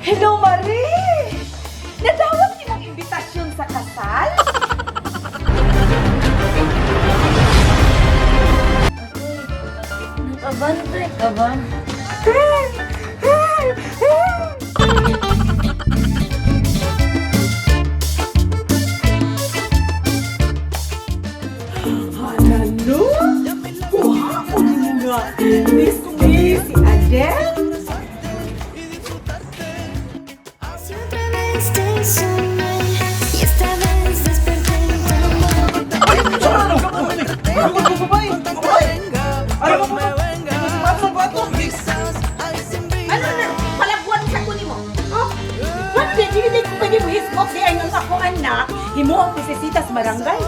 Hello, Marie! Nadawat niyo mong imbitasyon sa kasal? Nakabantay ka ba? Ano? Wow! Nga! Miss ko miss si Adele! Siempre me estacioné y esta vez desperté en tu amor. Ano na? Palagwan sa kunin mo. Oh? What? Hindi ko pwede mo hismok. Di ay nang ako anak. Himo ang pisisitas barangay.